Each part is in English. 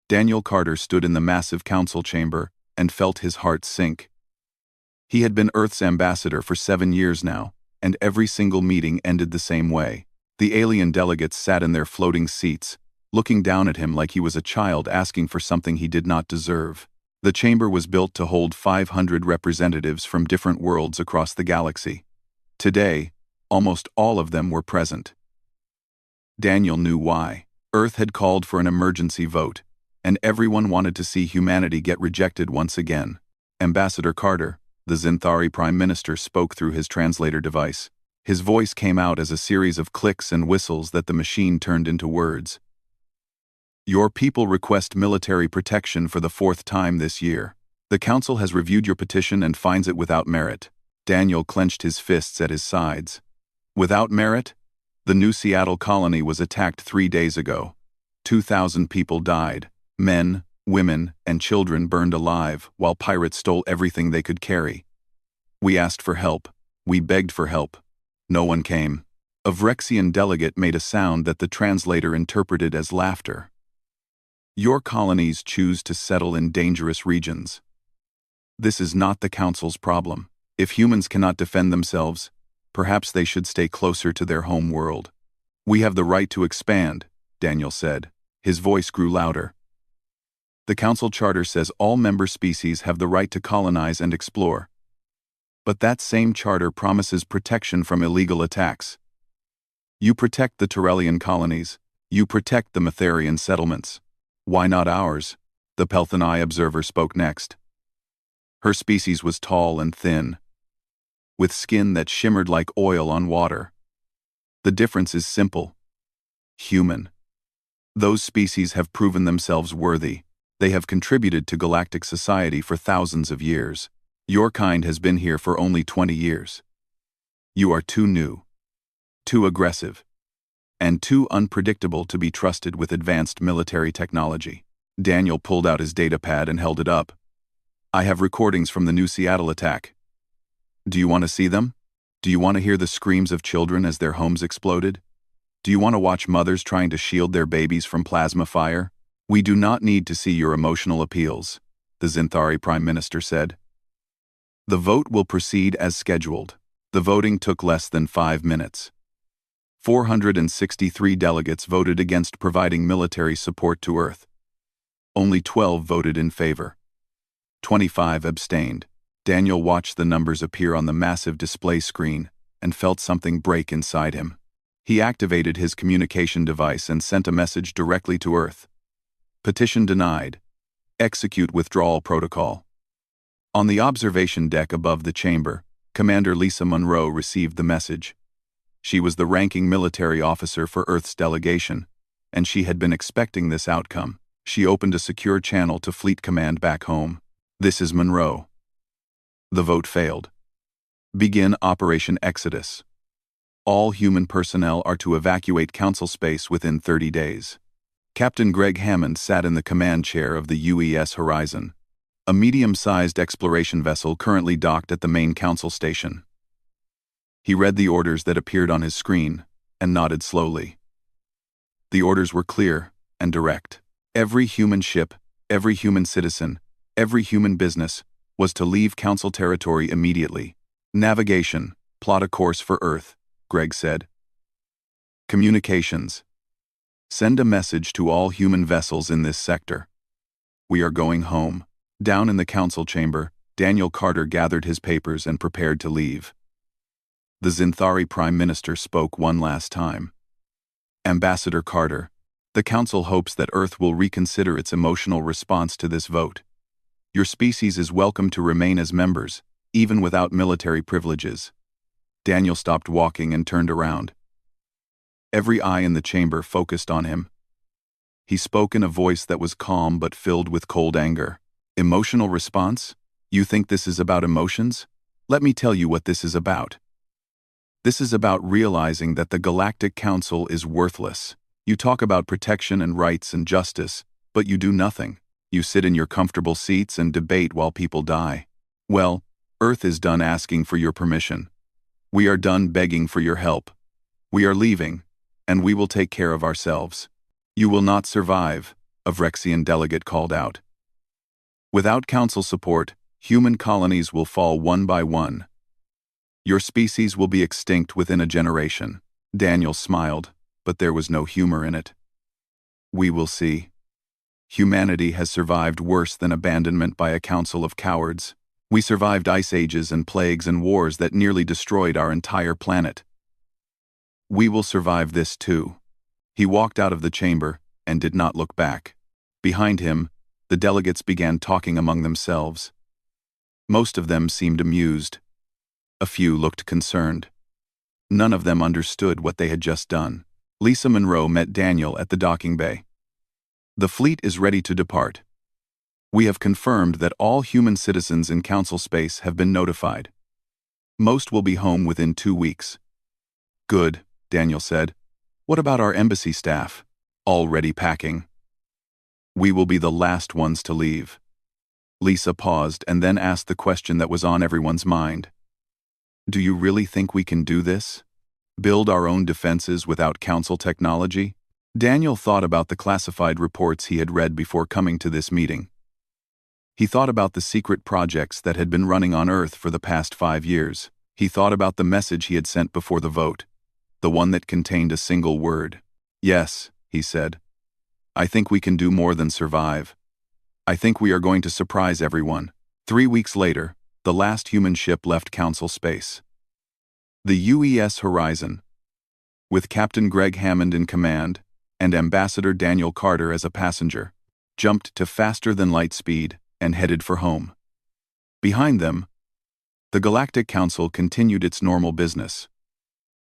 Daniel Carter stood in the massive council chamber and felt his heart sink. He had been Earth's ambassador for 7 years now, and every single meeting ended the same way. The alien delegates sat in their floating seats, looking down at him like he was a child asking for something he did not deserve. The chamber was built to hold 500 representatives from different worlds across the galaxy. Today, almost all of them were present. Daniel knew why. Earth had called for an emergency vote, and everyone wanted to see humanity get rejected once again. Ambassador Carter, the Zinthari Prime Minister, spoke through his translator device. His voice came out as a series of clicks and whistles that the machine turned into words. Your people request military protection for the 4th time this year. The council has reviewed your petition and finds it without merit. Daniel clenched his fists at his sides. Without merit? The New Seattle colony was attacked 3 days ago. 2,000 people died. Men, women, and children burned alive, while pirates stole everything they could carry. We asked for help. We begged for help. No one came. A Vrexian delegate made a sound that the translator interpreted as laughter. Your colonies choose to settle in dangerous regions. This is not the Council's problem. If humans cannot defend themselves, perhaps they should stay closer to their home world. We have the right to expand, Daniel said. His voice grew louder. The Council Charter says all member species have the right to colonize and explore. But that same charter promises protection from illegal attacks. You protect the Turellian colonies. You protect the Matherian settlements. Why not ours? The Pelthanai observer spoke next. Her species was tall and thin, with skin that shimmered like oil on water. The difference is simple. Human. Those species have proven themselves worthy. They have contributed to galactic society for thousands of years. Your kind has been here for only 20 years. You are too new, too aggressive, and too unpredictable to be trusted with advanced military technology. Daniel pulled out his datapad and held it up. I have recordings from the New Seattle attack. Do you want to see them? Do you want to hear the screams of children as their homes exploded? Do you want to watch mothers trying to shield their babies from plasma fire? We do not need to see your emotional appeals, the Zinthari Prime Minister said. The vote will proceed as scheduled. The voting took less than 5 minutes. 463 delegates voted against providing military support to Earth. Only 12 voted in favor. 25 abstained. Daniel watched the numbers appear on the massive display screen and felt something break inside him. He activated his communication device and sent a message directly to Earth. Petition denied. Execute withdrawal protocol. On the observation deck above the chamber, Commander Lisa Monroe received the message. She was the ranking military officer for Earth's delegation, and she had been expecting this outcome. She opened a secure channel to Fleet Command back home. This is Monroe. The vote failed. Begin Operation Exodus. All human personnel are to evacuate Council space within 30 days. Captain Greg Hammond sat in the command chair of the UES Horizon, a medium-sized exploration vessel currently docked at the main Council station. He read the orders that appeared on his screen and nodded slowly. The orders were clear and direct. Every human ship, every human citizen, every human business was to leave Council territory immediately. Navigation, plot a course for Earth, Greg said. Communications. Send a message to all human vessels in this sector. We are going home. Down in the Council chamber, Daniel Carter gathered his papers and prepared to leave. The Zinthari Prime Minister spoke one last time. Ambassador Carter, the Council hopes that Earth will reconsider its emotional response to this vote. Your species is welcome to remain as members, even without military privileges. Daniel stopped walking and turned around. Every eye in the chamber focused on him. He spoke in a voice that was calm but filled with cold anger. Emotional response? You think this is about emotions? Let me tell you what this is about. This is about realizing that the Galactic Council is worthless. You talk about protection and rights and justice, but you do nothing. You sit in your comfortable seats and debate while people die. Well, Earth is done asking for your permission. We are done begging for your help. We are leaving, and we will take care of ourselves. You will not survive. a Vrexian delegate called out. Without council support, human colonies will fall one by one. Your species will be extinct within a generation. Daniel smiled, but there was no humor in it. We will see. Humanity has survived worse than abandonment by a council of cowards. We survived ice ages and plagues and wars that nearly destroyed our entire planet. We will survive this too. He walked out of the chamber and did not look back. Behind him, the delegates began talking among themselves. Most of them seemed amused. A few looked concerned. None of them understood what they had just done. Lisa Monroe met Daniel at the docking bay. The fleet is ready to depart. We have confirmed that all human citizens in council space have been notified. Most will be home within 2 weeks. Good, Daniel said. What about our embassy staff? Already packing. We will be the last ones to leave. Lisa paused and then asked the question that was on everyone's mind. Do you really think we can do this? Build our own defenses without council technology? Daniel thought about the classified reports he had read before coming to this meeting. He thought about the secret projects that had been running on Earth for the past 5 years. He thought about the message he had sent before the vote, the one that contained a single word. Yes, he said. I think we can do more than survive. I think we are going to surprise everyone. 3 weeks later, the last human ship left council space. The UES Horizon, with Captain Greg Hammond in command and Ambassador Daniel Carter as a passenger, jumped to faster-than-light speed and headed for home. Behind them, the Galactic Council continued its normal business.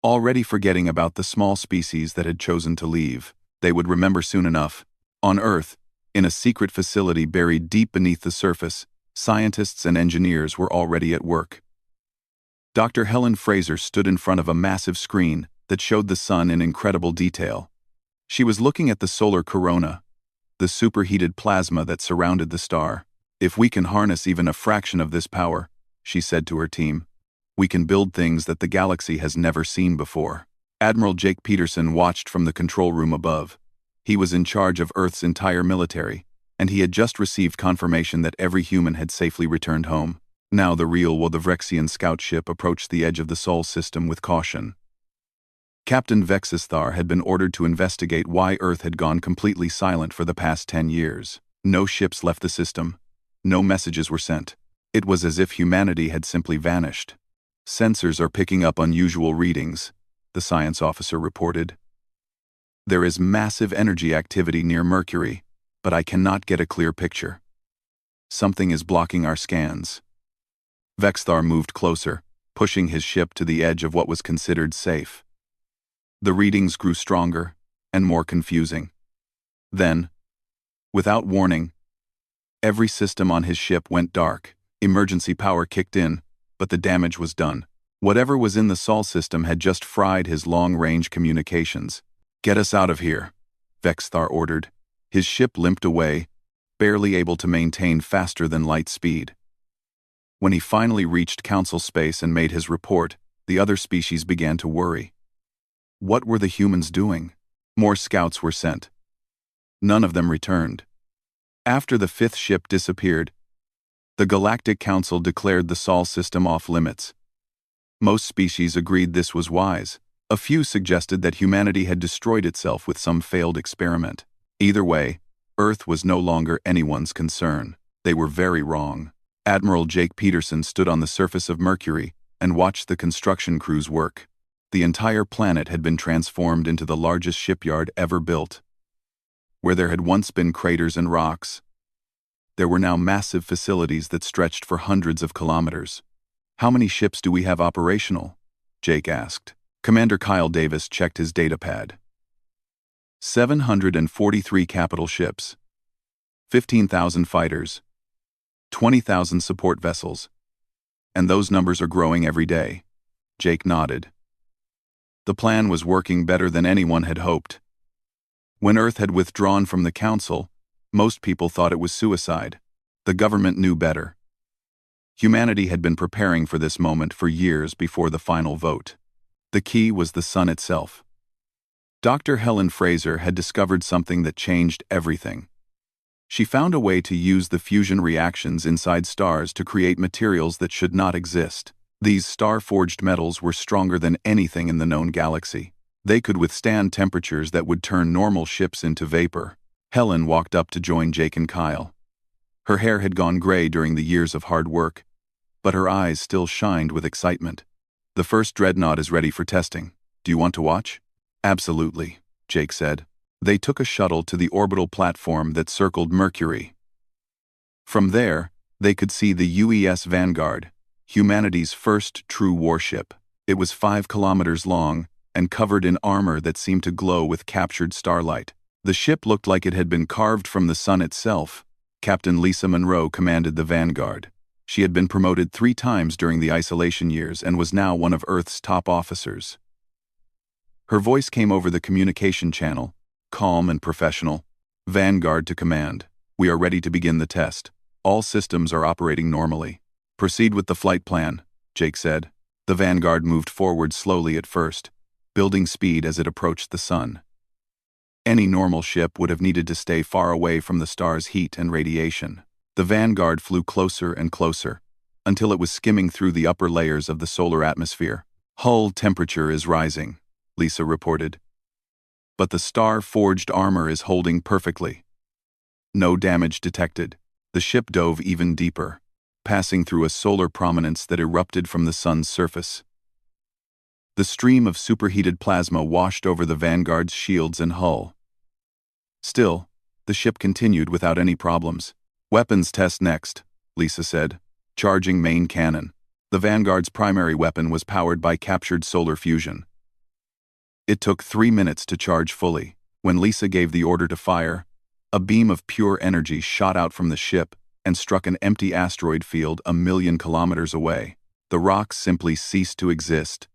Already forgetting about the small species that had chosen to leave, they would remember soon enough. On Earth, in a secret facility buried deep beneath the surface, scientists and engineers were already at work. Dr. Helen Fraser stood in front of a massive screen that showed the sun in incredible detail. She was looking at the solar corona, the superheated plasma that surrounded the star. If we can harness even a fraction of this power, she said to her team, we can build things that the galaxy has never seen before. Admiral Jake Peterson watched from the control room above. He was in charge of Earth's entire military, and he had just received confirmation that every human had safely returned home. Now the real Wodavrexian scout ship approached the edge of the Sol system with caution. Captain Vexisthar had been ordered to investigate why Earth had gone completely silent for the past 10 years. No ships left the system. No messages were sent. It was as if humanity had simply vanished. Sensors are picking up unusual readings, the science officer reported. There is massive energy activity near Mercury, but I cannot get a clear picture. Something is blocking our scans. Vexthar moved closer, pushing his ship to the edge of what was considered safe. The readings grew stronger and more confusing. Then, without warning, every system on his ship went dark. Emergency power kicked in, but the damage was done. Whatever was in the Sol system had just fried his long-range communications. Get us out of here, Vexthar ordered. His ship limped away, barely able to maintain faster-than-light speed. When he finally reached council space and made his report, the other species began to worry. What were the humans doing? More scouts were sent. None of them returned. After the 5th ship disappeared, the Galactic Council declared the Sol system off limits. Most species agreed this was wise. A few suggested that humanity had destroyed itself with some failed experiment. Either way, Earth was no longer anyone's concern. They were very wrong. Admiral Jake Peterson stood on the surface of Mercury and watched the construction crews work. The entire planet had been transformed into the largest shipyard ever built. Where there had once been craters and rocks, there were now massive facilities that stretched for hundreds of kilometers. How many ships do we have operational? Jake asked. Commander Kyle Davis checked his datapad. 743 capital ships, 15,000 fighters, 20,000 support vessels. And those numbers are growing every day. Jake nodded. The plan was working better than anyone had hoped. When Earth had withdrawn from the Council, most people thought it was suicide. The government knew better. Humanity had been preparing for this moment for years before the final vote. The key was the sun itself. Dr. Helen Fraser had discovered something that changed everything. She found a way to use the fusion reactions inside stars to create materials that should not exist. These star-forged metals were stronger than anything in the known galaxy. They could withstand temperatures that would turn normal ships into vapor. Helen walked up to join Jake and Kyle. Her hair had gone gray during the years of hard work, but her eyes still shined with excitement. The first dreadnought is ready for testing. Do you want to watch? Absolutely, Jake said. They took a shuttle to the orbital platform that circled Mercury. From there, they could see the UES Vanguard, humanity's first true warship. It was 5 kilometers long and covered in armor that seemed to glow with captured starlight. The ship looked like it had been carved from the sun itself. Captain Lisa Monroe commanded the Vanguard. She had been promoted 3 times during the isolation years and was now one of Earth's top officers. Her voice came over the communication channel, calm and professional. Vanguard to command. We are ready to begin the test. All systems are operating normally. Proceed with the flight plan, Jake said. The Vanguard moved forward slowly at first, building speed as it approached the sun. Any normal ship would have needed to stay far away from the star's heat and radiation. The Vanguard flew closer and closer, until it was skimming through the upper layers of the solar atmosphere. Hull temperature is rising, Lisa reported. But the star-forged armor is holding perfectly. No damage detected. The ship dove even deeper, passing through a solar prominence that erupted from the sun's surface. The stream of superheated plasma washed over the Vanguard's shields and hull. Still, the ship continued without any problems. Weapons test next, Lisa said, charging main cannon. The Vanguard's primary weapon was powered by captured solar fusion. It took 3 minutes to charge fully. When Lisa gave the order to fire, a beam of pure energy shot out from the ship and struck an empty asteroid field 1,000,000 kilometers away. The rocks simply ceased to exist,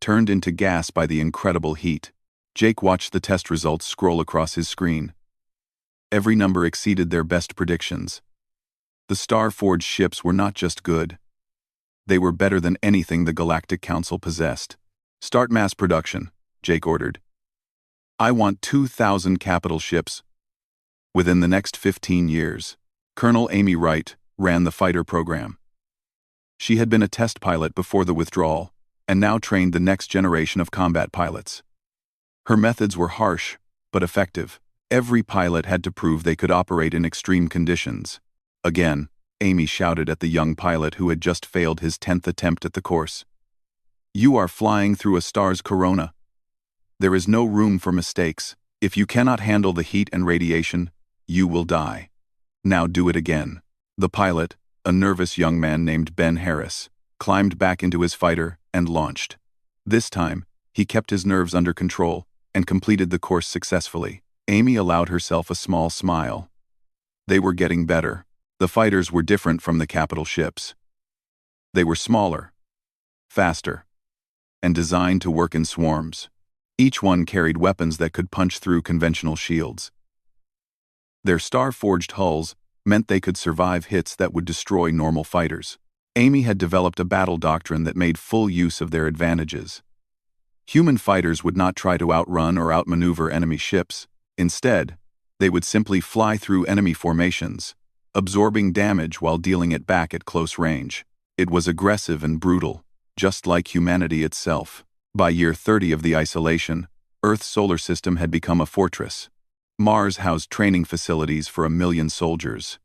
turned into gas by the incredible heat. Jake watched the test results scroll across his screen. Every number exceeded their best predictions. The star-forged ships were not just good. They were better than anything the Galactic Council possessed. Start mass production, Jake ordered. I want 2,000 capital ships within the next 15 years. Colonel Amy Wright ran the fighter program. She had been a test pilot before the withdrawal, and now trained the next generation of combat pilots. Her methods were harsh, but effective. Every pilot had to prove they could operate in extreme conditions. Again, Amy shouted at the young pilot who had just failed his 10th attempt at the course. You are flying through a star's corona. There is no room for mistakes. If you cannot handle the heat and radiation, you will die. Now do it again. The pilot, a nervous young man named Ben Harris, climbed back into his fighter and launched. This time, he kept his nerves under control and completed the course successfully. Amy allowed herself a small smile. They were getting better. The fighters were different from the capital ships. They were smaller, faster, and designed to work in swarms. Each one carried weapons that could punch through conventional shields. Their star-forged hulls meant they could survive hits that would destroy normal fighters. Amy had developed a battle doctrine that made full use of their advantages. Human fighters would not try to outrun or outmaneuver enemy ships. Instead, they would simply fly through enemy formations, absorbing damage while dealing it back at close range. It was aggressive and brutal, just like humanity itself. By year 30 of the isolation, Earth's solar system had become a fortress. Mars housed training facilities for 1,000,000 soldiers.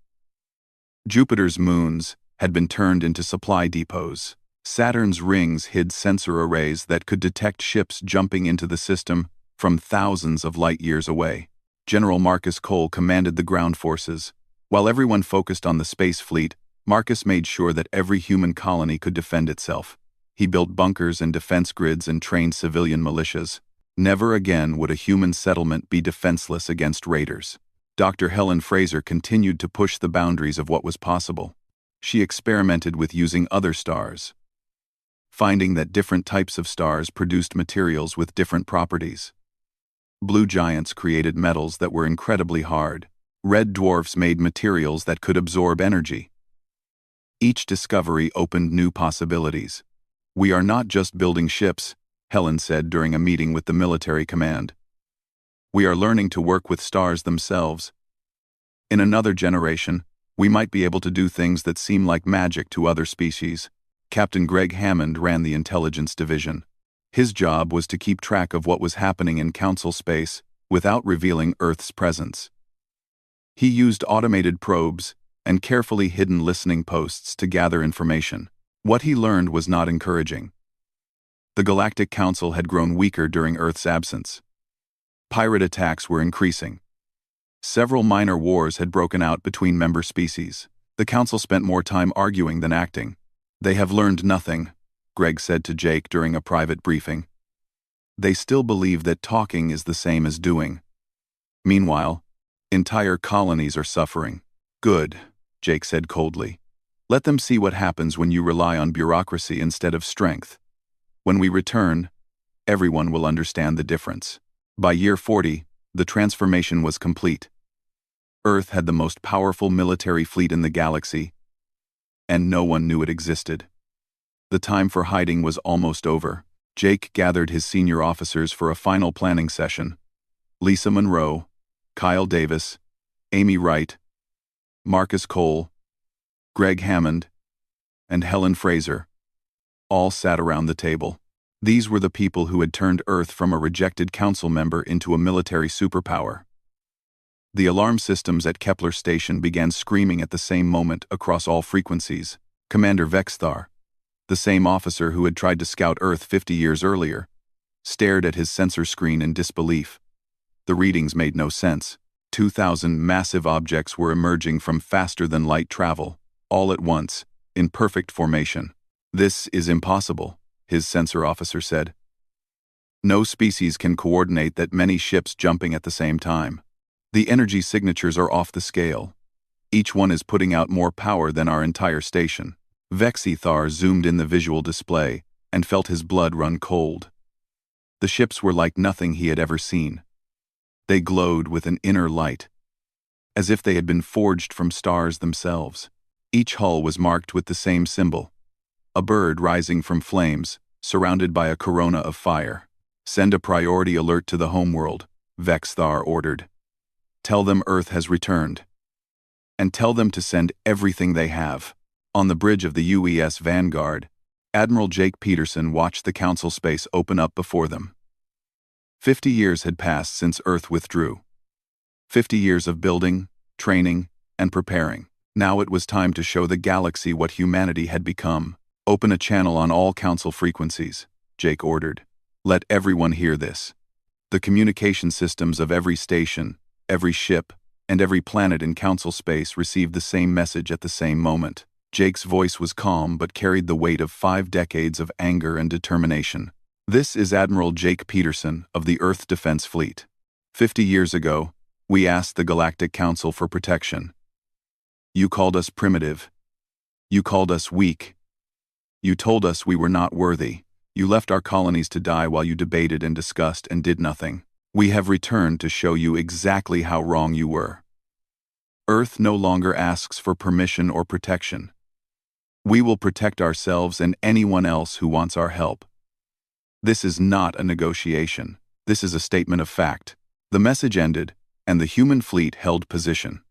Jupiter's moons had been turned into supply depots. Saturn's rings hid sensor arrays that could detect ships jumping into the system from thousands of light-years away. General Marcus Cole commanded the ground forces. While everyone focused on the space fleet, Marcus made sure that every human colony could defend itself. He built bunkers and defense grids and trained civilian militias. Never again would a human settlement be defenseless against raiders. Dr. Helen Fraser continued to push the boundaries of what was possible. She experimented with using other stars, finding that different types of stars produced materials with different properties. Blue giants created metals that were incredibly hard. Red dwarfs made materials that could absorb energy. Each discovery opened new possibilities. We are not just building ships, Helen said during a meeting with the military command. We are learning to work with stars themselves. In another generation, we might be able to do things that seem like magic to other species. Captain Greg Hammond ran the intelligence division. His job was to keep track of what was happening in Council space without revealing Earth's presence. He used automated probes and carefully hidden listening posts to gather information. What he learned was not encouraging. The Galactic Council had grown weaker during Earth's absence. Pirate attacks were increasing. Several minor wars had broken out between member species. The Council spent more time arguing than acting. "They have learned nothing," Greg said to Jake during a private briefing. "They still believe that talking is the same as doing." Meanwhile, entire colonies are suffering. "Good," Jake said coldly. "Let them see what happens when you rely on bureaucracy instead of strength. When we return, everyone will understand the difference." By year 40, the transformation was complete. Earth had the most powerful military fleet in the galaxy, and no one knew it existed. The time for hiding was almost over. Jake gathered his senior officers for a final planning session. Lisa Monroe, Kyle Davis, Amy Wright, Marcus Cole, Greg Hammond, and Helen Fraser all sat around the table. These were the people who had turned Earth from a rejected council member into a military superpower. The alarm systems at Kepler Station began screaming at the same moment across all frequencies. Commander Vexthar, the same officer who had tried to scout Earth 50 years earlier, stared at his sensor screen in disbelief. The readings made no sense. 2,000 massive objects were emerging from faster-than-light travel, all at once, in perfect formation. "This is impossible," his sensor officer said. "No species can coordinate that many ships jumping at the same time. The energy signatures are off the scale. Each one is putting out more power than our entire station." Vexithar zoomed in the visual display and felt his blood run cold. The ships were like nothing he had ever seen. They glowed with an inner light, as if they had been forged from stars themselves. Each hull was marked with the same symbol, a bird rising from flames, surrounded by a corona of fire. "Send a priority alert to the homeworld," Vexthar ordered. "Tell them Earth has returned. And tell them to send everything they have." On the bridge of the UES Vanguard, Admiral Jake Peterson watched the Council space open up before them. 50 years had passed since Earth withdrew. 50 years of building, training, and preparing. Now it was time to show the galaxy what humanity had become. "Open a channel on all Council frequencies," Jake ordered. "Let everyone hear this." The communication systems of every station, every ship, and every planet in Council space received the same message at the same moment. Jake's voice was calm but carried the weight of 5 decades of anger and determination. "This is Admiral Jake Peterson of the Earth Defense Fleet. 50 years ago, we asked the Galactic Council for protection. You called us primitive. You called us weak. You told us we were not worthy. You left our colonies to die while you debated and discussed and did nothing. We have returned to show you exactly how wrong you were. Earth no longer asks for permission or protection. We will protect ourselves and anyone else who wants our help. This is not a negotiation. This is a statement of fact." The message ended, and the human fleet held position.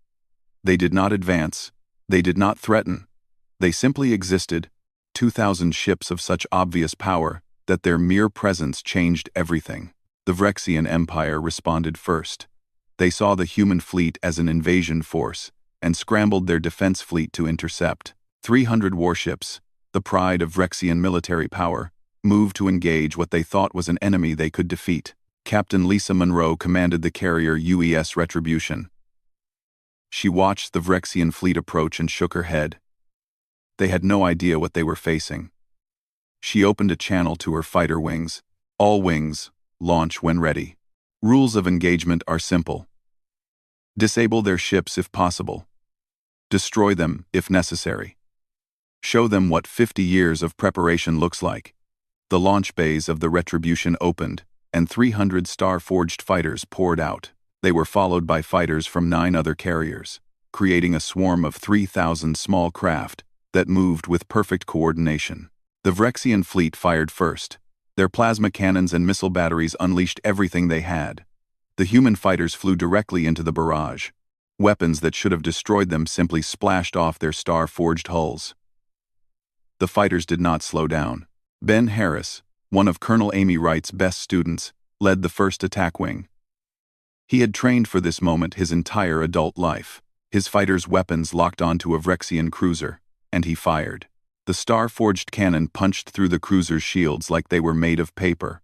They did not advance. They did not threaten. They simply existed, 2,000 ships of such obvious power that their mere presence changed everything. The Vrexian Empire responded first. They saw the human fleet as an invasion force and scrambled their defense fleet to intercept. 300 warships, the pride of Vrexian military power, moved to engage what they thought was an enemy they could defeat. Captain Lisa Monroe commanded the carrier UES Retribution. She watched the Vrexian fleet approach and shook her head. They had no idea what they were facing. She opened a channel to her fighter wings. "All wings, launch when ready. Rules of engagement are simple. Disable their ships if possible. Destroy them if necessary. Show them what 50 years of preparation looks like." The launch bays of the Retribution opened, and 300 star-forged fighters poured out. They were followed by fighters from 9 other carriers, creating a swarm of 3,000 small craft that moved with perfect coordination. The Vrexian fleet fired first. Their plasma cannons and missile batteries unleashed everything they had. The human fighters flew directly into the barrage. Weapons that should have destroyed them simply splashed off their star-forged hulls. The fighters did not slow down. Ben Harris, one of Colonel Amy Wright's best students, led the first attack wing. He had trained for this moment his entire adult life. His fighters' weapons locked onto a Vrexian cruiser, and he fired. The star-forged cannon punched through the cruiser's shields like they were made of paper.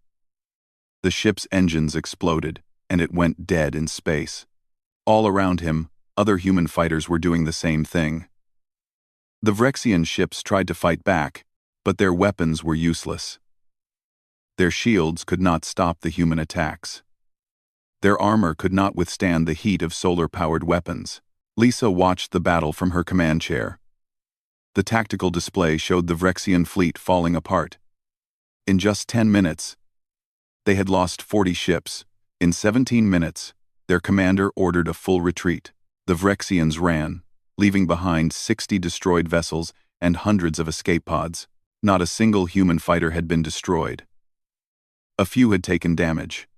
The ship's engines exploded, and it went dead in space. All around him, other human fighters were doing the same thing. The Vrexian ships tried to fight back, but their weapons were useless. Their shields could not stop the human attacks. Their armor could not withstand the heat of solar-powered weapons. Lisa watched the battle from her command chair. The tactical display showed the Vrexian fleet falling apart. In just 10 minutes, they had lost 40 ships. In 17 minutes, their commander ordered a full retreat. The Vrexians ran, leaving behind 60 destroyed vessels and hundreds of escape pods. Not a single human fighter had been destroyed. A few had taken damage.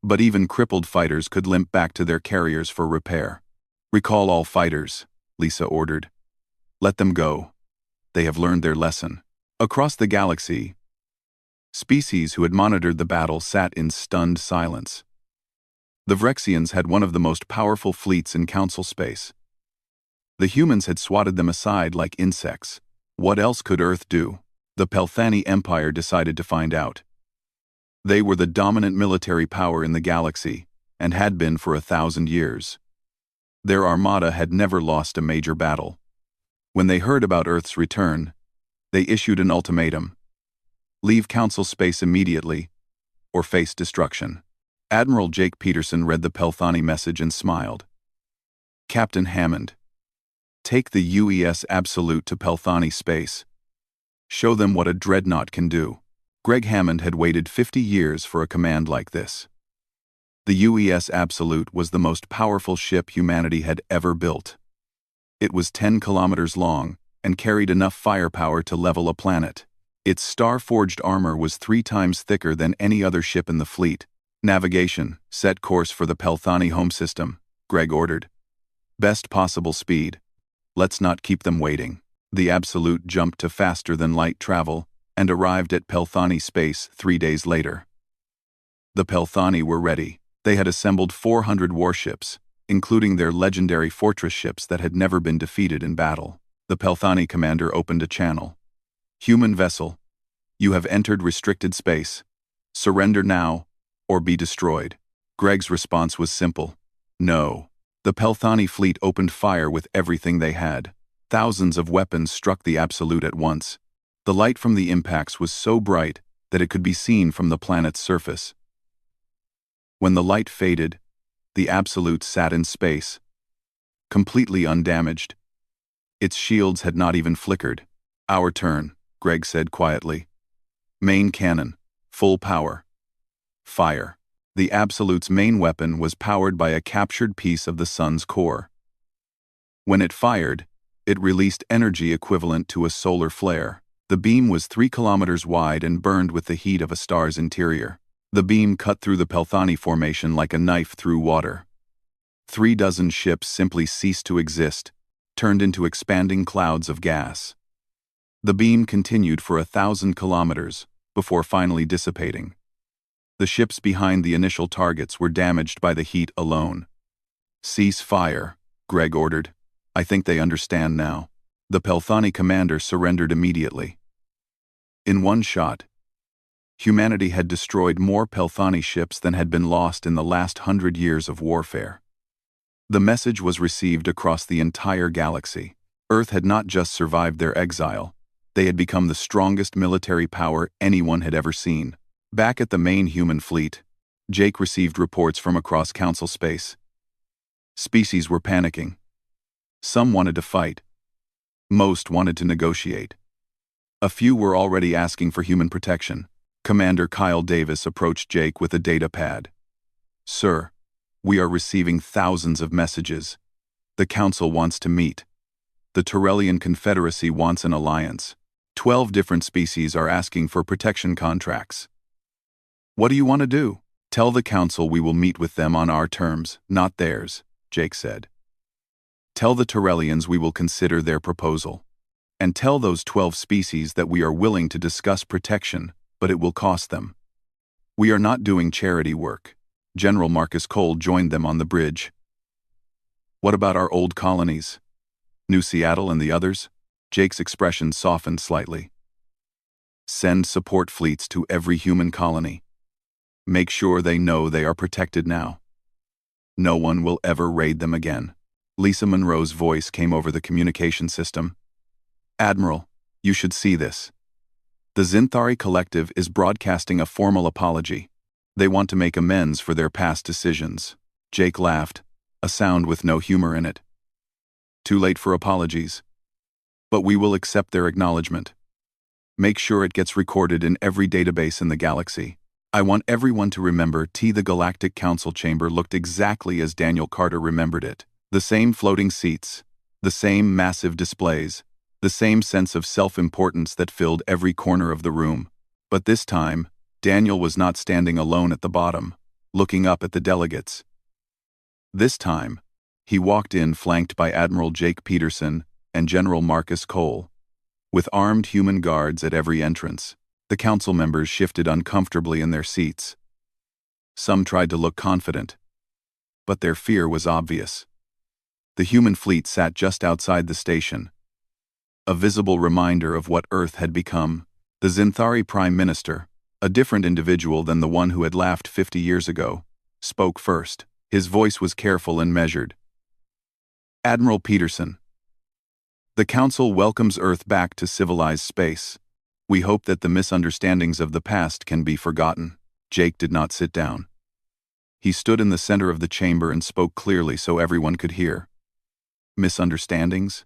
But even crippled fighters could limp back to their carriers for repair. "Recall all fighters," Lisa ordered. "Let them go. They have learned their lesson." Across the galaxy, species who had monitored the battle sat in stunned silence. The Vrexians had one of the most powerful fleets in Council space. The humans had swatted them aside like insects. What else could Earth do? The Pelthani Empire decided to find out. They were the dominant military power in the galaxy, and had been for 1,000 years. Their armada had never lost a major battle. When they heard about Earth's return, they issued an ultimatum: leave Council space immediately, or face destruction. Admiral Jake Peterson read the Pelthani message and smiled. "Captain Hammond, take the UES Absolute to Pelthani space. Show them what a dreadnought can do." Greg Hammond had waited 50 years for a command like this. The UES Absolute was the most powerful ship humanity had ever built. It was 10 kilometers long and carried enough firepower to level a planet. Its star-forged armor was 3 times thicker than any other ship in the fleet. "Navigation, set course for the Pelthani home system," Greg ordered. "Best possible speed. Let's not keep them waiting." The Absolute jumped to faster-than-light travel and arrived at Pelthani space 3 days later. The Pelthani were ready. They had assembled 400 warships, including their legendary fortress ships that had never been defeated in battle. The Pelthani commander opened a channel. "Human vessel, you have entered restricted space. Surrender now, or be destroyed." Greg's response was simple: no. The Pelthani fleet opened fire with everything they had. Thousands of weapons struck the Absolute at once. The light from the impacts was so bright that it could be seen from the planet's surface. When the light faded, the Absolute sat in space, completely undamaged. Its shields had not even flickered. "Our turn," Greg said quietly. "Main cannon, full power. Fire." The Absolute's main weapon was powered by a captured piece of the sun's core. When it fired, it released energy equivalent to a solar flare. The beam was 3 kilometers wide and burned with the heat of a star's interior. The beam cut through the Pelthani formation like a knife through water. 36 ships simply ceased to exist, turned into expanding clouds of gas. The beam continued for 1,000 kilometers, before finally dissipating. The ships behind the initial targets were damaged by the heat alone. "Cease fire," Greg ordered. "I think they understand now." The Pelthani commander surrendered immediately. In one shot, humanity had destroyed more Pelthani ships than had been lost in the last 100 years of warfare. The message was received across the entire galaxy. Earth had not just survived their exile, they had become the strongest military power anyone had ever seen. Back at the main human fleet, Jake received reports from across Council space. Species were panicking. Some wanted to fight. Most wanted to negotiate. A few were already asking for human protection. Commander Kyle Davis approached Jake with a data pad. "Sir, we are receiving thousands of messages. The Council wants to meet. The Turellian Confederacy wants an alliance. 12 different species are asking for protection contracts." "What do you want to do?" "Tell the Council we will meet with them on our terms, not theirs," Jake said. Tell the Torellians we will consider their proposal. And tell those 12 species that we are willing to discuss protection, but it will cost them. We are not doing charity work. General Marcus Cole joined them on the bridge. What about our old colonies? New Seattle and the others? Jake's expression softened slightly. Send support fleets to every human colony. Make sure they know they are protected now. No one will ever raid them again. Lisa Monroe's voice came over the communication system. Admiral, you should see this. The Zinthari Collective is broadcasting a formal apology. They want to make amends for their past decisions. Jake laughed, a sound with no humor in it. Too late for apologies. But we will accept their acknowledgement. Make sure it gets recorded in every database in the galaxy. I want everyone to remember the Galactic Council chamber looked exactly as Daniel Carter remembered it. The same floating seats, the same massive displays, the same sense of self-importance that filled every corner of the room. But this time, Daniel was not standing alone at the bottom, looking up at the delegates. This time, he walked in flanked by Admiral Jake Peterson and General Marcus Cole. With armed human guards at every entrance, the council members shifted uncomfortably in their seats. Some tried to look confident, but their fear was obvious. The human fleet sat just outside the station, a visible reminder of what Earth had become. The Zinthari Prime Minister, a different individual than the one who had laughed 50 years ago, spoke first. His voice was careful and measured. Admiral Peterson, the Council welcomes Earth back to civilized space. We hope that the misunderstandings of the past can be forgotten. Jake did not sit down. He stood in the center of the chamber and spoke clearly so everyone could hear. Misunderstandings?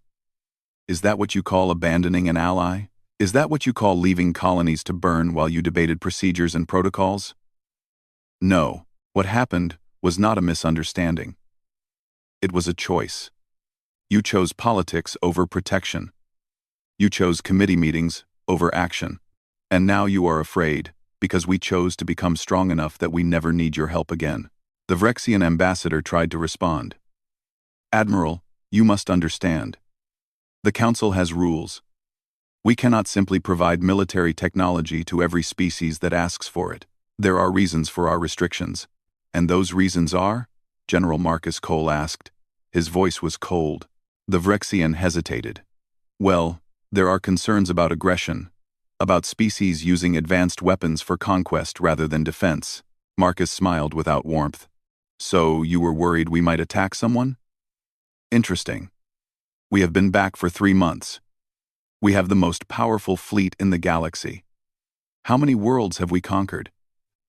Is that what you call abandoning an ally? Is that what you call leaving colonies to burn while you debated procedures and protocols? No, what happened was not a misunderstanding. It was a choice. You chose politics over protection. You chose committee meetings over action. And now you are afraid, because we chose to become strong enough that we never need your help again. The Vrexian ambassador tried to respond. Admiral, you must understand. The Council has rules. We cannot simply provide military technology to every species that asks for it. There are reasons for our restrictions. And those reasons are? General Marcus Cole asked. His voice was cold. The Vrexian hesitated. Well, there are concerns about aggression, about species using advanced weapons for conquest rather than defense. Marcus smiled without warmth. So you were worried we might attack someone? Interesting. We have been back for 3 months. We have the most powerful fleet in the galaxy. How many worlds have we conquered?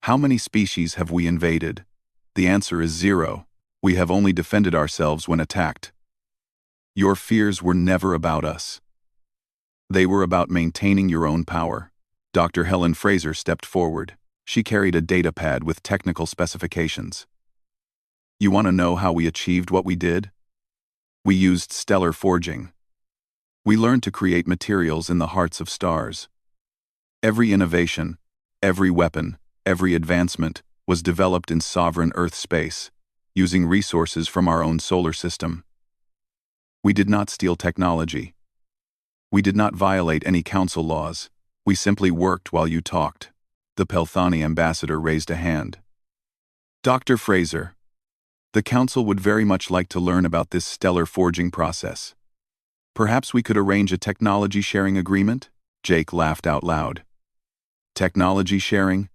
How many species have we invaded? The answer is 0. We have only defended ourselves when attacked. Your fears were never about us. They were about maintaining your own power. Dr. Helen Fraser stepped forward. She carried a data pad with technical specifications. You want to know how we achieved what we did? We used stellar forging. We learned to create materials in the hearts of stars. Every innovation, every weapon, every advancement was developed in sovereign Earth space, using resources from our own solar system. We did not steal technology. We did not violate any council laws. We simply worked while you talked. The Pelthani ambassador raised a hand. Dr. Fraser, the council would very much like to learn about this stellar forging process. Perhaps we could arrange a technology sharing agreement? Jake laughed out loud. Technology sharing?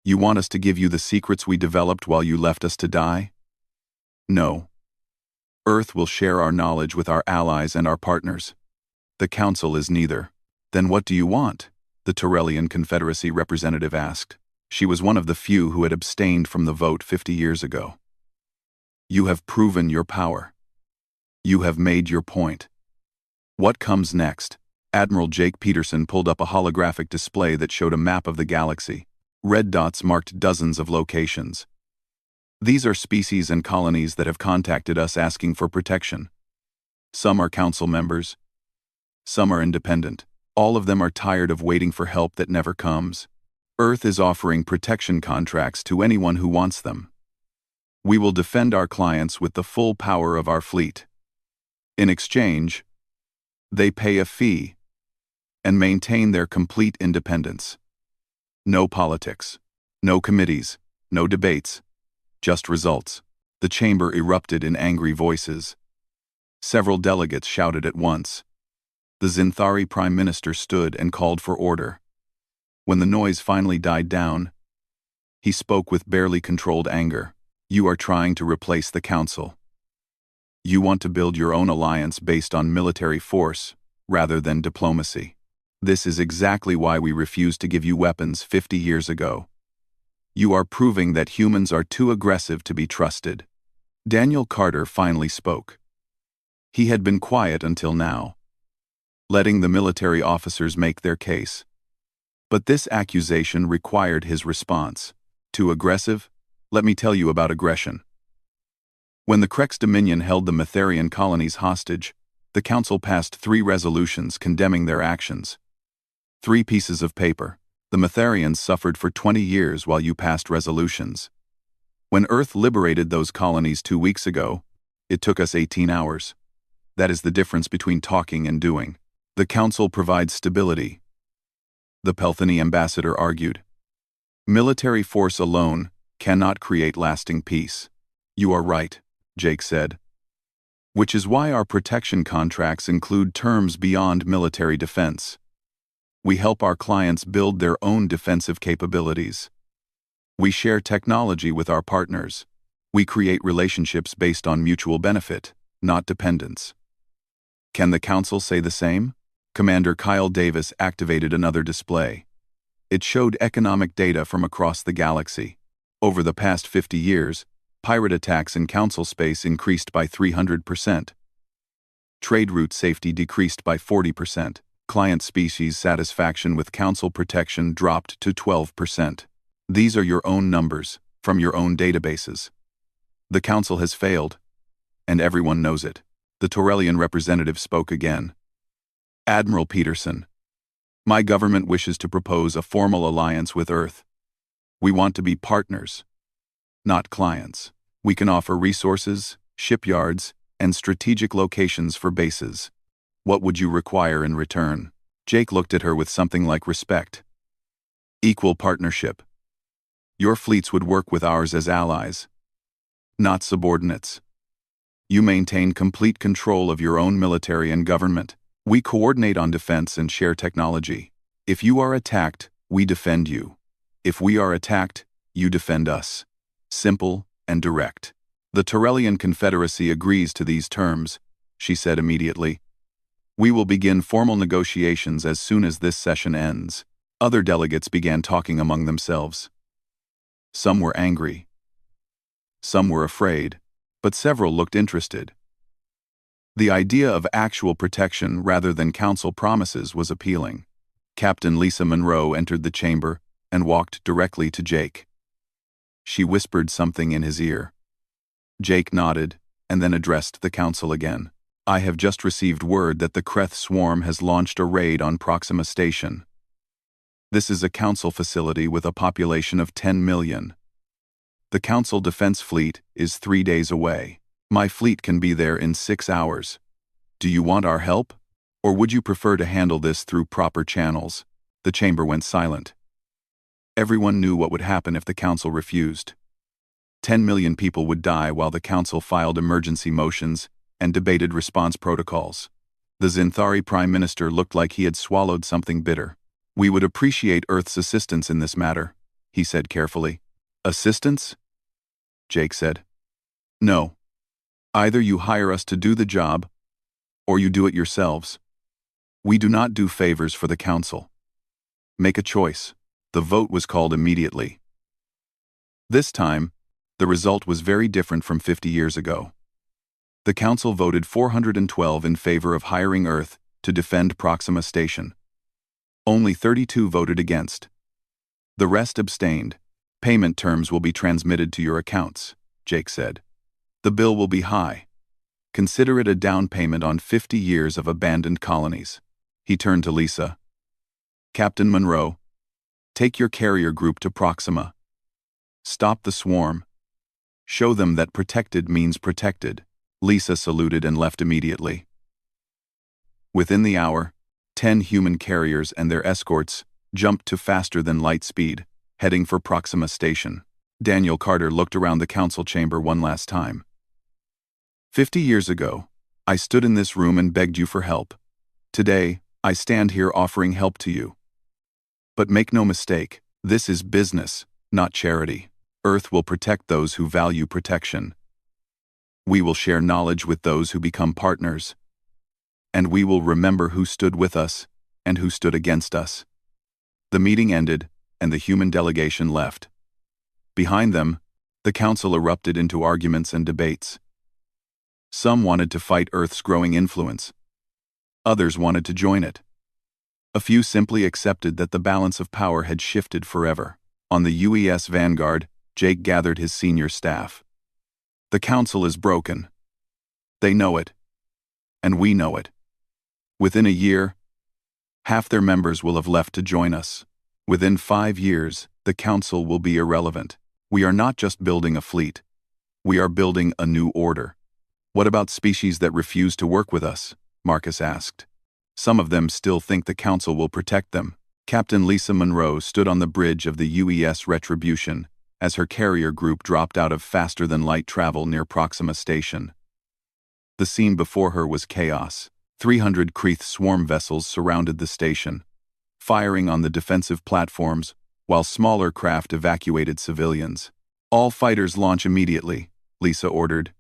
You want us to give you the secrets we developed while you left us to die? No. Earth will share our knowledge with our allies and our partners. The Council is neither. Then what do you want? The Torellian Confederacy representative asked. She was one of the few who had abstained from the vote 50 years ago. You have proven your power. You have made your point. What comes next? Admiral Jake Peterson pulled up a holographic display that showed a map of the galaxy. Red dots marked dozens of locations. These are species and colonies that have contacted us asking for protection. Some are council members. Some are independent. All of them are tired of waiting for help that never comes. Earth is offering protection contracts to anyone who wants them. We will defend our clients with the full power of our fleet. In exchange, they pay a fee and maintain their complete independence. No politics, no committees, no debates, just results. The chamber erupted in angry voices. Several delegates shouted at once. The Zinthari Prime Minister stood and called for order. When the noise finally died down, he spoke with barely controlled anger. You are trying to replace the Council. You want to build your own alliance based on military force rather than diplomacy. This is exactly why we refused to give you weapons 50 years ago. You are proving that humans are too aggressive to be trusted. Daniel Carter finally spoke. He had been quiet until now, letting the military officers make their case. But this accusation required his response. Too aggressive? Let me tell you about aggression. When the Krex Dominion held the Metharian colonies hostage, the Council passed 3 resolutions condemning their actions. 3 pieces of paper. The Metharians suffered for 20 years while you passed resolutions. When Earth liberated those colonies 2 weeks ago, it took us 18 hours. That is the difference between talking and doing. The Council provides stability, the Pelthany ambassador argued. Military force alone cannot create lasting peace. You are right, Jake said. Which is why our protection contracts include terms beyond military defense. We help our clients build their own defensive capabilities. We share technology with our partners. We create relationships based on mutual benefit, not dependence. Can the Council say the same? Commander Kyle Davis activated another display. It showed economic data from across the galaxy. Over the past 50 years, pirate attacks in Council space increased by 300%. Trade route safety decreased by 40%. Client species satisfaction with Council protection dropped to 12%. These are your own numbers, from your own databases. The Council has failed, and everyone knows it. The Torellian representative spoke again. Admiral Peterson, my government wishes to propose a formal alliance with Earth. We want to be partners, not clients. We can offer resources, shipyards, and strategic locations for bases. What would you require in return? Jake looked at her with something like respect. Equal partnership. Your fleets would work with ours as allies, not subordinates. You maintain complete control of your own military and government. We coordinate on defense and share technology. If you are attacked, we defend you. If we are attacked, you defend us. Simple and direct. The Torellian Confederacy agrees to these terms, she said immediately. We will begin formal negotiations as soon as this session ends. Other delegates began talking among themselves. Some were angry. Some were afraid, but several looked interested. The idea of actual protection rather than Council promises was appealing. Captain Lisa Monroe entered the chamber and walked directly to Jake. She whispered something in his ear. Jake nodded and then addressed the Council again. I have just received word that the Kreth Swarm has launched a raid on Proxima Station. This is a Council facility with a population of 10 million. The Council Defense Fleet is 3 days away. My fleet can be there in 6 hours. Do you want our help? Or would you prefer to handle this through proper channels? The chamber went silent. Everyone knew what would happen if the Council refused. 10 million people would die while the Council filed emergency motions and debated response protocols. The Zinthari Prime Minister looked like he had swallowed something bitter. We would appreciate Earth's assistance in this matter, he said carefully. Assistance? Jake said. No. Either you hire us to do the job, or you do it yourselves. We do not do favors for the Council. Make a choice. The vote was called immediately. This time, the result was very different from 50 years ago. The Council voted 412 in favor of hiring Earth to defend Proxima Station. Only 32 voted against. The rest abstained. Payment terms will be transmitted to your accounts, Jake said. The bill will be high. Consider it a down payment on 50 years of abandoned colonies. He turned to Lisa. Captain Monroe, take your carrier group to Proxima. Stop the swarm. Show them that protected means protected. Lisa saluted and left immediately. Within the hour, 10 human carriers and their escorts jumped to faster than light speed, heading for Proxima Station. Daniel Carter looked around the council chamber one last time. 50 years ago, I stood in this room and begged you for help. Today, I stand here offering help to you. But make no mistake, this is business, not charity. Earth will protect those who value protection. We will share knowledge with those who become partners. And we will remember who stood with us and who stood against us. The meeting ended, and the human delegation left. Behind them, the council erupted into arguments and debates. Some wanted to fight Earth's growing influence. Others wanted to join it. A few simply accepted that the balance of power had shifted forever. On the UES Vanguard, Jake gathered his senior staff. The council is broken. They know it. And we know it. Within a year, half their members will have left to join us. Within 5 years, the council will be irrelevant. We are not just building a fleet. We are building a new order. What about species that refuse to work with us? Marcus asked. Some of them still think the council will protect them. Captain Lisa Monroe stood on the bridge of the UES Retribution as her carrier group dropped out of faster-than-light travel near Proxima Station. The scene before her was chaos. 300 Kreeth swarm vessels surrounded the station, firing on the defensive platforms, while smaller craft evacuated civilians. All fighters launch immediately, Lisa ordered.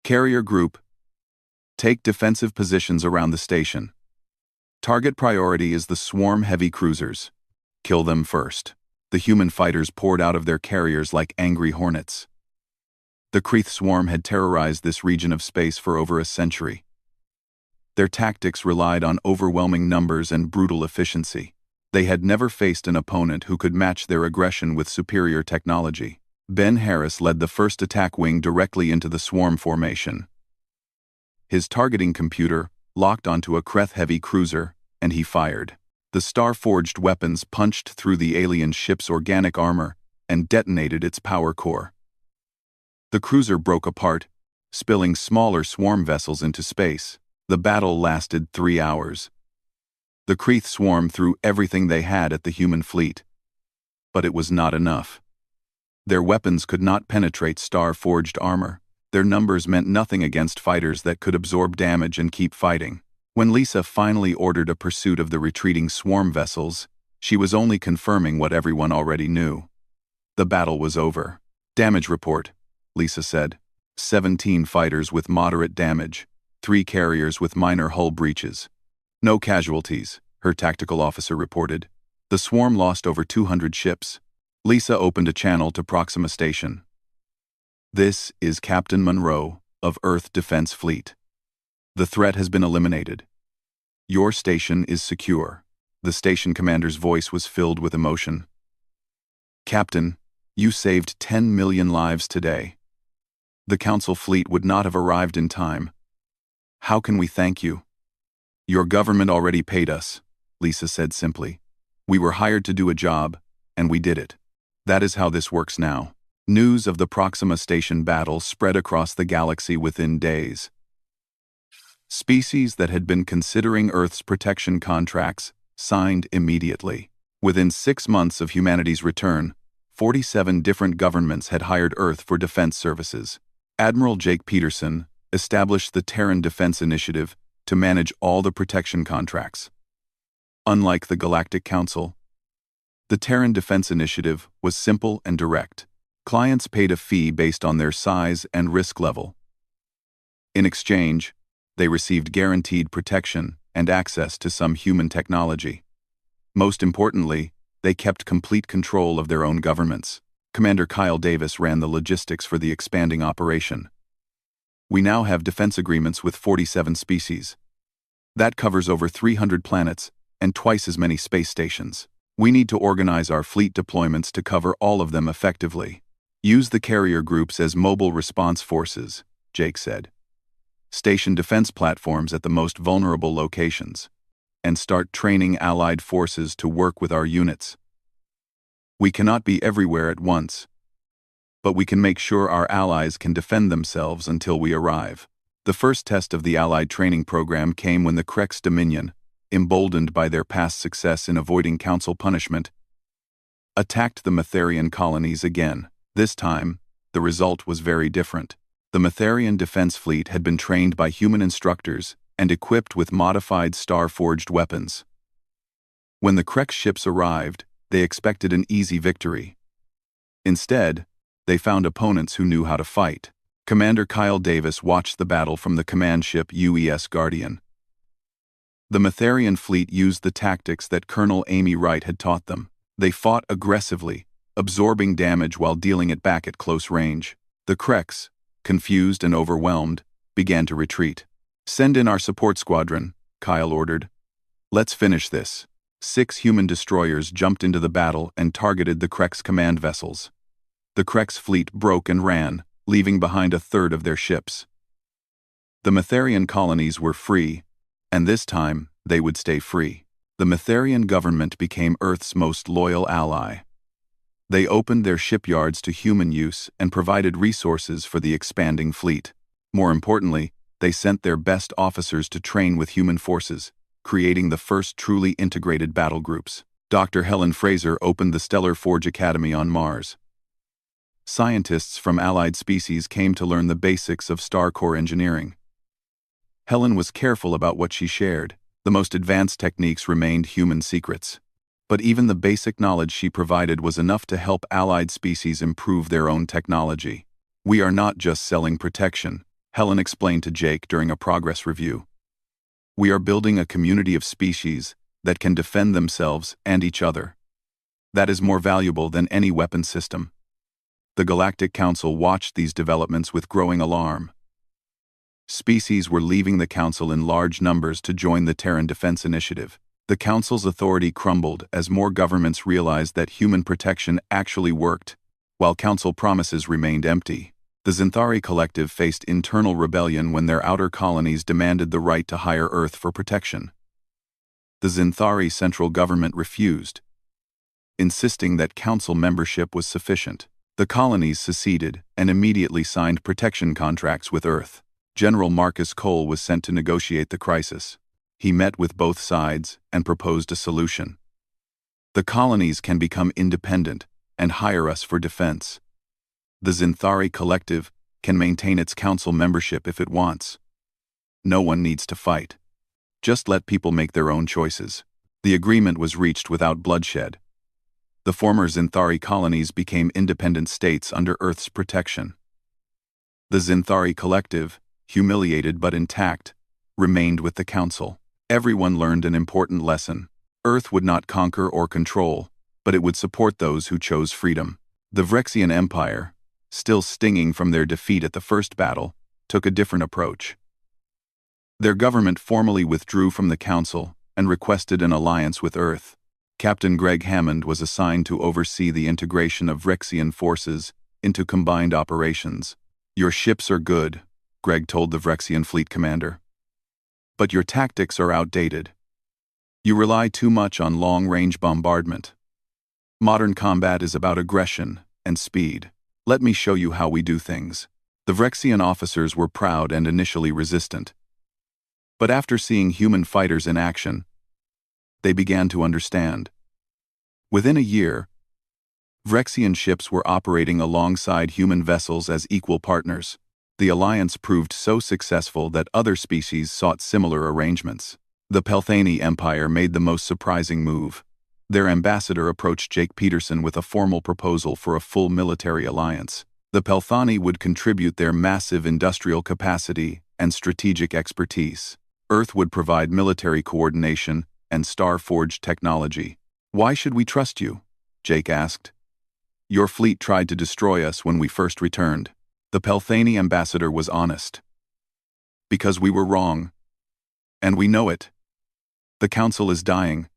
Carrier group, take defensive positions around the station. Target priority is the swarm heavy cruisers. Kill them first. The human fighters poured out of their carriers like angry hornets. The Kreeth swarm had terrorized this region of space for over a century. Their tactics relied on overwhelming numbers and brutal efficiency. They had never faced an opponent who could match their aggression with superior technology. Ben Harris led the first attack wing directly into the swarm formation. His targeting computer locked onto a Kreeth-heavy cruiser, and he fired. The star-forged weapons punched through the alien ship's organic armor and detonated its power core. The cruiser broke apart, spilling smaller swarm vessels into space. The battle lasted 3 hours. The Kreeth swarm threw everything they had at the human fleet. But it was not enough. Their weapons could not penetrate star-forged armor. Their numbers meant nothing against fighters that could absorb damage and keep fighting. When Lisa finally ordered a pursuit of the retreating swarm vessels, she was only confirming what everyone already knew. The battle was over. Damage report, Lisa said. 17 fighters with moderate damage, 3 carriers with minor hull breaches. No casualties, her tactical officer reported. The swarm lost over 200 ships. Lisa opened a channel to Proxima Station. This is Captain Monroe of Earth Defense Fleet. The threat has been eliminated. Your station is secure. The station commander's voice was filled with emotion. Captain, you saved 10 million lives today. The Council fleet would not have arrived in time. How can we thank you? Your government already paid us, Lisa said simply. We were hired to do a job, and we did it. That is how this works now. News of the Proxima Station battle spread across the galaxy within days. Species that had been considering Earth's protection contracts signed immediately. Within 6 months of humanity's return, 47 different governments had hired Earth for defense services. Admiral Jake Peterson established the Terran Defense Initiative to manage all the protection contracts. Unlike the Galactic Council, the Terran Defense Initiative was simple and direct. Clients paid a fee based on their size and risk level. In exchange, they received guaranteed protection and access to some human technology. Most importantly, they kept complete control of their own governments. Commander Kyle Davis ran the logistics for the expanding operation. We now have defense agreements with 47 species. That covers over 300 planets and twice as many space stations. We need to organize our fleet deployments to cover all of them effectively. Use the carrier groups as mobile response forces, Jake said. Station defense platforms at the most vulnerable locations, and start training allied forces to work with our units. We cannot be everywhere at once, but we can make sure our allies can defend themselves until we arrive. The first test of the Allied training program came when the Krex Dominion, emboldened by their past success in avoiding Council punishment, attacked the Matharian colonies again. This time, the result was very different. The Matharian defense fleet had been trained by human instructors and equipped with modified star-forged weapons. When the Krex ships arrived, they expected an easy victory. Instead, they found opponents who knew how to fight. Commander Kyle Davis watched the battle from the command ship UES Guardian. The Matharian fleet used the tactics that Colonel Amy Wright had taught them. They fought aggressively, absorbing damage while dealing it back at close range. The Krex, confused and overwhelmed, began to retreat. "Send in our support squadron," Kyle ordered. "Let's finish this." 6 human destroyers jumped into the battle and targeted the Krex command vessels. The Krex fleet broke and ran, leaving behind a third of their ships. The Matharian colonies were free, and this time they would stay free. The Matharian government became Earth's most loyal ally. They opened their shipyards to human use and provided resources for the expanding fleet. More importantly, they sent their best officers to train with human forces, creating the first truly integrated battle groups. Dr. Helen Fraser opened the Stellar Forge Academy on Mars. Scientists from allied species came to learn the basics of star core engineering. Helen was careful about what she shared. The most advanced techniques remained human secrets. But even the basic knowledge she provided was enough to help allied species improve their own technology. "We are not just selling protection," Helen explained to Jake during a progress review. "We are building a community of species that can defend themselves and each other. That is more valuable than any weapon system." The Galactic Council watched these developments with growing alarm. Species were leaving the Council in large numbers to join the Terran Defense Initiative. The Council's authority crumbled as more governments realized that human protection actually worked, while Council promises remained empty. The Zinthari Collective faced internal rebellion when their outer colonies demanded the right to hire Earth for protection. The Zinthari central government refused, insisting that Council membership was sufficient. The colonies seceded and immediately signed protection contracts with Earth. General Marcus Cole was sent to negotiate the crisis. He met with both sides and proposed a solution. "The colonies can become independent and hire us for defense. The Zinthari Collective can maintain its Council membership if it wants. No one needs to fight. Just let people make their own choices." The agreement was reached without bloodshed. The former Zinthari colonies became independent states under Earth's protection. The Zinthari Collective, humiliated but intact, remained with the Council. Everyone learned an important lesson. Earth would not conquer or control, but it would support those who chose freedom. The Vrexian Empire, still stinging from their defeat at the first battle, took a different approach. Their government formally withdrew from the Council and requested an alliance with Earth. Captain Greg Hammond was assigned to oversee the integration of Vrexian forces into combined operations. "Your ships are good," Greg told the Vrexian fleet commander, "but your tactics are outdated. You rely too much on long-range bombardment. Modern combat is about aggression and speed. Let me show you how we do things." The Vrexian officers were proud and initially resistant. But after seeing human fighters in action, they began to understand. Within a year, Vrexian ships were operating alongside human vessels as equal partners. The alliance proved so successful that other species sought similar arrangements. The Pelthani Empire made the most surprising move. Their ambassador approached Jake Peterson with a formal proposal for a full military alliance. The Pelthani would contribute their massive industrial capacity and strategic expertise. Earth would provide military coordination and star-forged technology. "Why should we trust you?" Jake asked. "Your fleet tried to destroy us when we first returned." The Pelthani ambassador was honest. "Because we were wrong. And we know it. The Council is dying.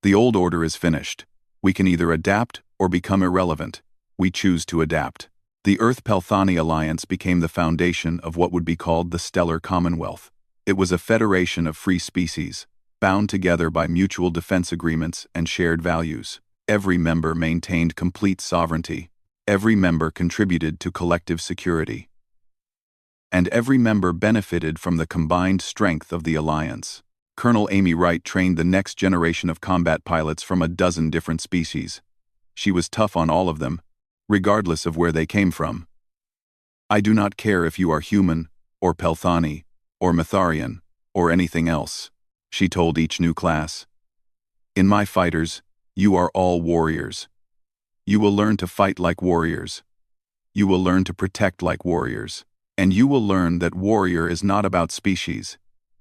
The old order is finished. We can either adapt or become irrelevant. We choose to adapt." The Earth-Pelthani alliance became the foundation of what would be called the Stellar Commonwealth. It was a federation of free species, bound together by mutual defense agreements and shared values. Every member maintained complete sovereignty. Every member contributed to collective security. and every member benefited from the combined strength of the alliance. Colonel Amy Wright trained the next generation of combat pilots from a dozen different species. She was tough on all of them, regardless of where they came from. "I do not care if you are human, or Pelthani, or Mytharian, or anything else," she told each new class. "In my fighters, you are all warriors. You will learn to fight like warriors. You will learn to protect like warriors. And you will learn that warrior is not about species.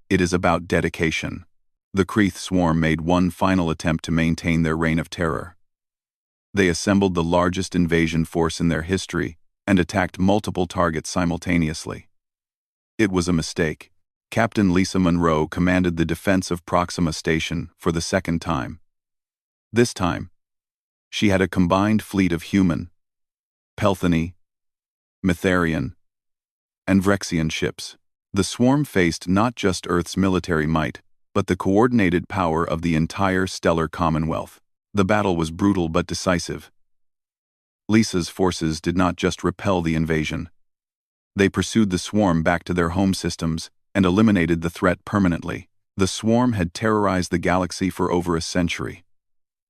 It is about dedication." The Kreeth swarm made one final attempt to maintain their reign of terror. They assembled the largest invasion force in their history and attacked multiple targets simultaneously. It was a mistake. Captain Lisa Monroe commanded the defense of Proxima Station for the second time. This time, she had a combined fleet of human, Pelthani, Mytharian, and Vrexian ships. The swarm faced not just Earth's military might, but the coordinated power of the entire stellar commonwealth. The battle was brutal but decisive. Lisa's forces did not just repel the invasion. They pursued the swarm back to their home systems and eliminated the threat permanently. The swarm had terrorized the galaxy for over a century.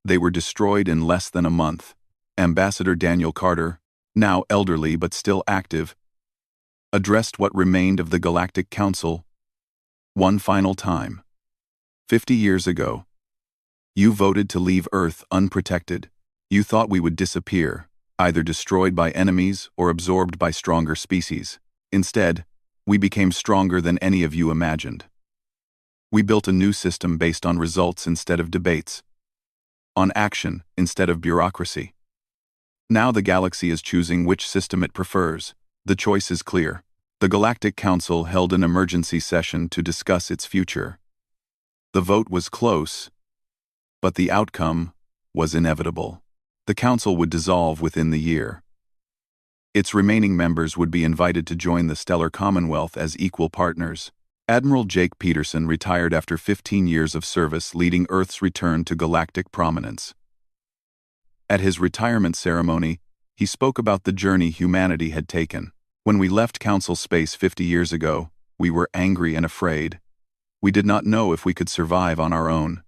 They were destroyed in less than a month. Ambassador Daniel Carter, now elderly but still active, addressed what remained of the Galactic Council one final time. 50 years ago, you voted to leave Earth unprotected. You thought we would disappear, either destroyed by enemies or absorbed by stronger species. Instead, we became stronger than any of you imagined. We built a new system based on results instead of debates, on action instead of bureaucracy. Now the galaxy is choosing which system it prefers. The choice is clear. The Galactic Council held an emergency session to discuss its future. The vote was close, but the outcome was inevitable. The Council would dissolve within the year. Its remaining members would be invited to join the Stellar Commonwealth as equal partners. Admiral Jake Peterson retired after 15 years of service, leading Earth's return to galactic prominence. At his retirement ceremony, he spoke about the journey humanity had taken. "When we left Council space 50 years ago, we were angry and afraid. We did not know if we could survive on our own.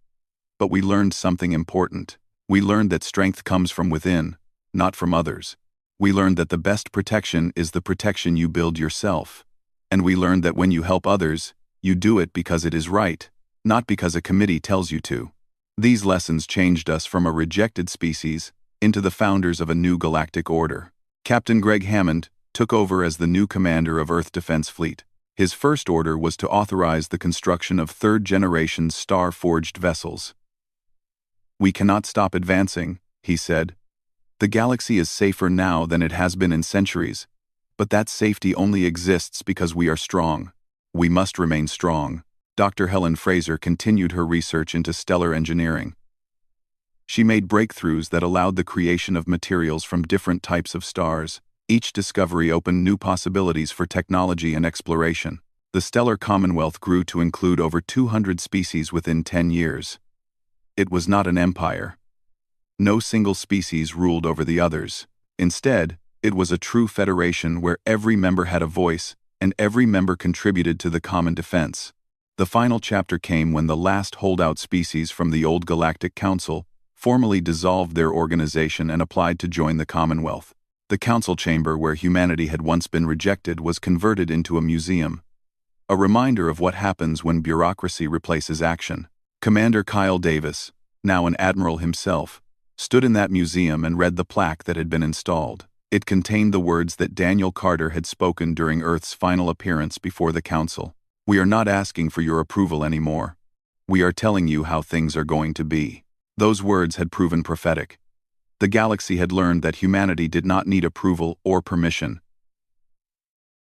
But we learned something important. We learned that strength comes from within, not from others. We learned that the best protection is the protection you build yourself. And we learned that when you help others, you do it because it is right, not because a committee tells you to." These lessons changed us from a rejected species into the founders of a new galactic order. Captain Greg Hammond took over as the new commander of Earth Defense Fleet. His first order was to authorize the construction of third-generation star-forged vessels. "We cannot stop advancing," he said. "The galaxy is safer now than it has been in centuries, but that safety only exists because we are strong. We must remain strong." Dr. Helen Fraser continued her research into stellar engineering. She made breakthroughs that allowed the creation of materials from different types of stars. Each discovery opened new possibilities for technology and exploration. The stellar commonwealth grew to include over 200 species within 10 years. It was not an empire. No single species ruled over the others. Instead, it was a true federation where every member had a voice, and every member contributed to the common defense. The final chapter came when the last holdout species from the old Galactic Council formally dissolved their organization and applied to join the Commonwealth. The council chamber where humanity had once been rejected was converted into a museum, a reminder of what happens when bureaucracy replaces action. Commander Kyle Davis, now an admiral himself, stood in that museum and read the plaque that had been installed. It contained the words that Daniel Carter had spoken during Earth's final appearance before the council. "We are not asking for your approval anymore. We are telling you how things are going to be." Those words had proven prophetic. The galaxy had learned that humanity did not need approval or permission.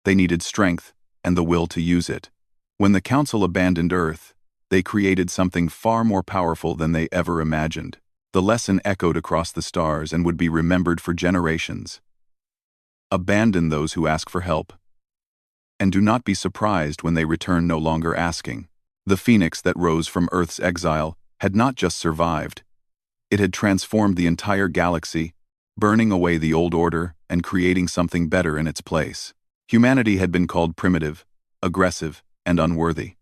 They needed strength and the will to use it. When the Council abandoned Earth, they created something far more powerful than they ever imagined. The lesson echoed across the stars and would be remembered for generations. Abandon those who ask for help. And do not be surprised when they return no longer asking. The phoenix that rose from Earth's exile had not just survived. It had transformed the entire galaxy, burning away the old order and creating something better in its place. Humanity had been called primitive, aggressive, and unworthy.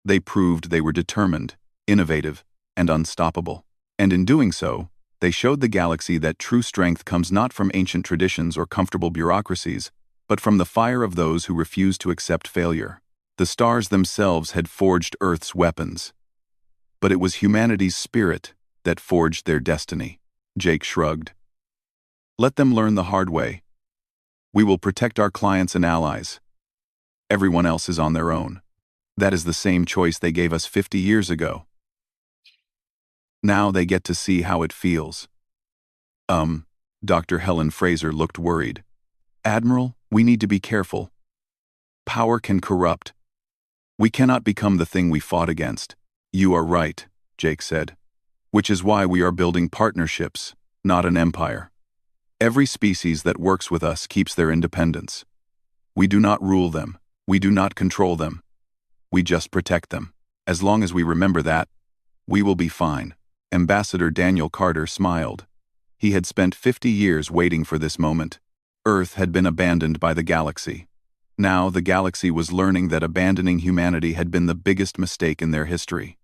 They proved they were determined, innovative, and unstoppable. And in doing so, they showed the galaxy that true strength comes not from ancient traditions or comfortable bureaucracies, but from the fire of those who refuse to accept failure. The stars themselves had forged Earth's weapons, but it was humanity's spirit that forged their destiny. Jake shrugged. Let them learn the hard way. We will protect our clients and allies. Everyone else is on their own. That is the same choice they gave us 50 years ago. Now they get to see how it feels. Dr. Helen Fraser looked worried. Admiral, we need to be careful. Power can corrupt. We cannot become the thing we fought against. You are right, Jake said. Which is why we are building partnerships, not an empire. Every species that works with us keeps their independence. We do not rule them. We do not control them. We just protect them. As long as we remember that, we will be fine. Ambassador Daniel Carter smiled. He had spent 50 years waiting for this moment. Earth had been abandoned by the galaxy. Now the galaxy was learning that abandoning humanity had been the biggest mistake in their history.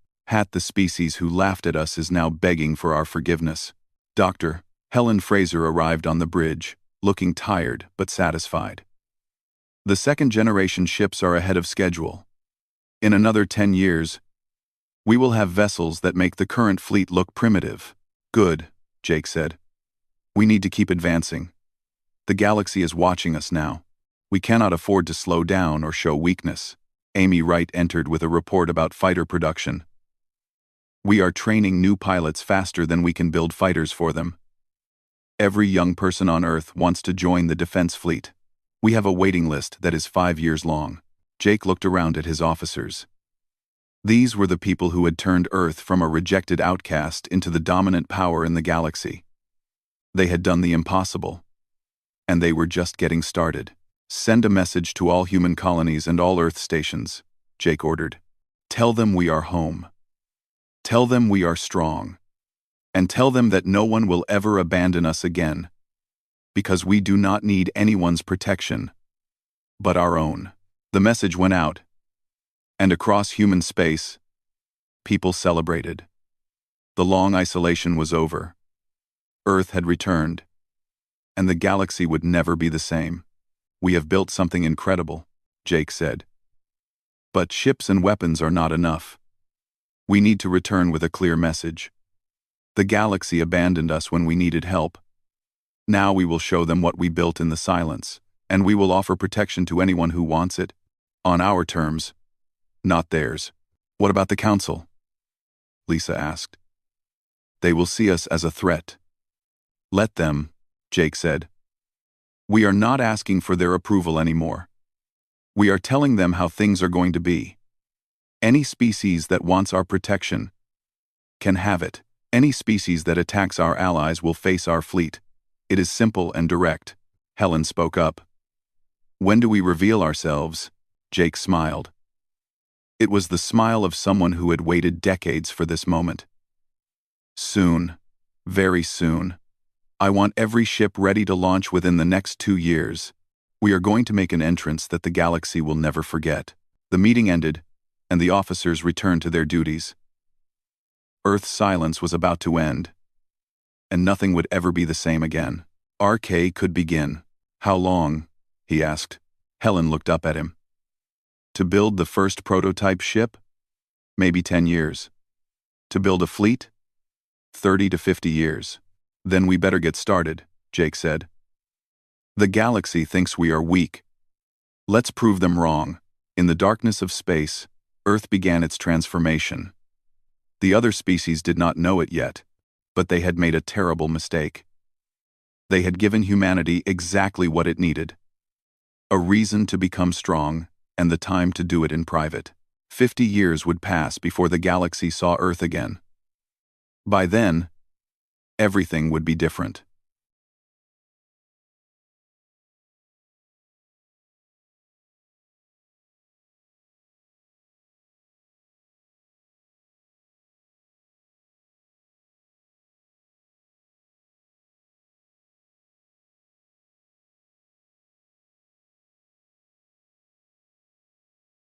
The species who laughed at us is now begging for our forgiveness. Dr. Helen Fraser arrived on the bridge, looking tired but satisfied. The second-generation ships are ahead of schedule. In another 10 years, we will have vessels that make the current fleet look primitive. Good, Jake said. We need to keep advancing. The galaxy is watching us now. We cannot afford to slow down or show weakness. Amy Wright entered with a report about fighter production. We are training new pilots faster than we can build fighters for them. Every young person on Earth wants to join the defense fleet. We have a waiting list that is 5 years long. Jake looked around at his officers. These were the people who had turned Earth from a rejected outcast into the dominant power in the galaxy. They had done the impossible. And they were just getting started. Send a message to all human colonies and all Earth stations, Jake ordered. Tell them we are home. Tell them we are strong. And tell them that no one will ever abandon us again. Because we do not need anyone's protection, but our own. The message went out. And across human space, people celebrated. The long isolation was over. Earth had returned. And the galaxy would never be the same. We have built something incredible, Jake said. But ships and weapons are not enough. We need to return with a clear message. The galaxy abandoned us when we needed help. Now we will show them what we built in the silence, and we will offer protection to anyone who wants it, on our terms, not theirs. What about the Council? Lisa asked. They will see us as a threat. Let them, Jake said. We are not asking for their approval anymore. We are telling them how things are going to be. Any species that wants our protection can have it. Any species that attacks our allies will face our fleet. It is simple and direct. Helen spoke up. When do we reveal ourselves? Jake smiled. It was the smile of someone who had waited decades for this moment. Soon. Very soon. I want every ship ready to launch within the next 2 years. We are going to make an entrance that the galaxy will never forget. The meeting ended, and the officers returned to their duties. Earth's silence was about to end, and nothing would ever be the same again. RK could begin. How long? He asked. Helen looked up at him. To build the first prototype ship? Maybe 10 years. To build a fleet? 30 to 50 years. Then we better get started, Jake said. The galaxy thinks we are weak. Let's prove them wrong. In the darkness of space, Earth began its transformation. The other species did not know it yet, but they had made a terrible mistake. They had given humanity exactly what it needed. A reason to become strong, and the time to do it in private. 50 years would pass before the galaxy saw Earth again. By then, everything would be different.